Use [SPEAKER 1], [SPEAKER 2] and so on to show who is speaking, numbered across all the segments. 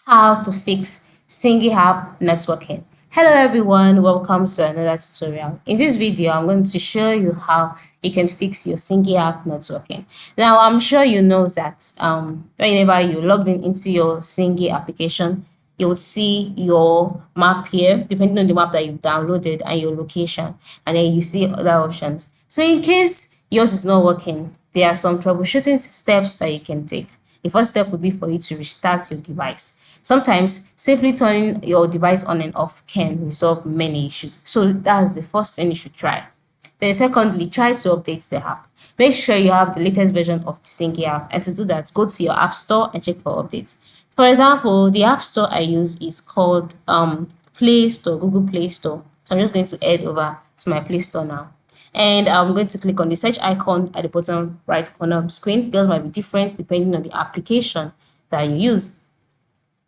[SPEAKER 1] how to fix Sygic app networking. Hello everyone, welcome to another tutorial. In this video, I'm going to show you how you can fix your Sygic app networking. Now, I'm sure you know that whenever you log in into your Sygic application, you'll see your map here, depending on the map that you've downloaded and your location, and then you see other options. So in case yours is not working, there are some troubleshooting steps that you can take. The first step would be for you to restart your device. Sometimes simply turning your device on and off can resolve many issues. So that's the first thing you should try. Then secondly, try to update the app. Make sure you have the latest version of the Sygic app, and to do that, go to your app store and check for updates. For example, the app store I use is called Play Store, Google Play Store. So I'm just going to head over to my Play Store now. And I'm going to click on the search icon at the bottom right corner of the screen. Those might be different depending on the application that you use.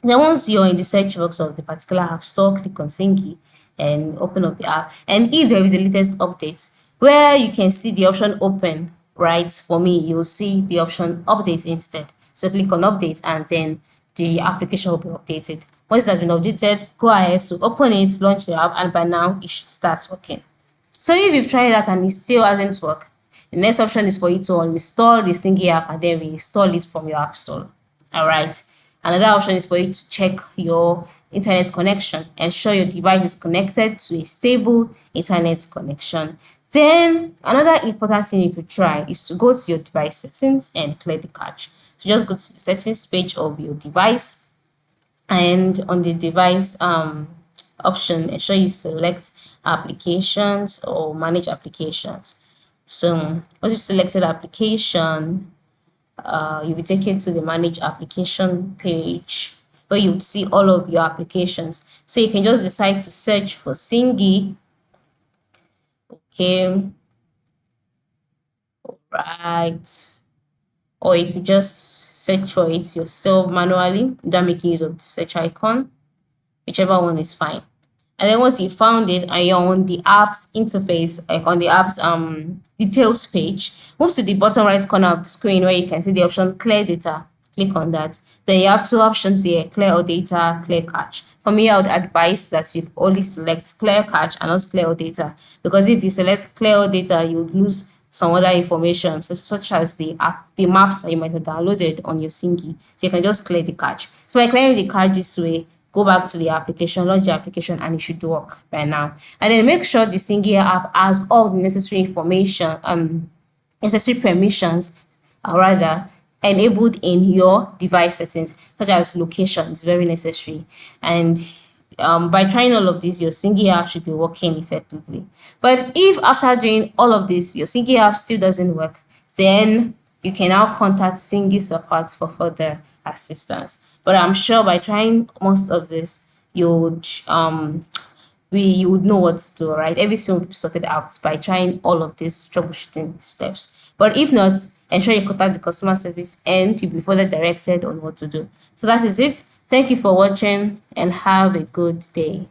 [SPEAKER 1] Then once you're in the search box of the particular app store, click on Sygic and open up the app. And if there is a latest update, where you can see the option open, right? For me, you'll see the option update instead. So click on update and then the application will be updated. Once it has been updated, go ahead to open it, launch the app, and by now it should start working. So if you've tried that and it still hasn't worked, the next option is for you to uninstall the Sygic app and then reinstall it from your app store. All right. Another option is for you to check your internet connection, ensure your device is connected to a stable internet connection. Then another important thing you could try is to go to your device settings and clear the cache. So just go to the settings page of your device, and on the device option, ensure you select applications or manage applications. So once you've selected application, you'll be taken to the manage application page where you would see all of your applications. So you can just decide to search for Sygic. Okay, right. Or you could just search for it yourself manually without making use of the search icon. Whichever one is fine. And then once you found it and you're on the app's interface, like on the app's details page, move to the bottom right corner of the screen where you can see the option clear data. Click on that. Then you have two options here, clear all data, clear cache. For me, I would advise that you only select clear cache and not clear all data, because if you select clear all data, you would lose some other information, such as the maps that you might have downloaded on your Sygic. So you can just clear the cache. So by clearing the cache this way, go back to the application, launch the application, and it should work by now. And then make sure the Sygic app has all the necessary information, necessary permissions, or rather, enabled in your device settings, such as location is very necessary. And by trying all of this, your Sygic app should be working effectively. But if after doing all of this, your Sygic app still doesn't work, then you can now contact Sygic support for further assistance. But I'm sure by trying most of this, you would know what to do, right? Everything would be sorted out by trying all of these troubleshooting steps. But if not, ensure you contact the customer service and you'll be further directed on what to do. So that is it. Thank you for watching and have a good day.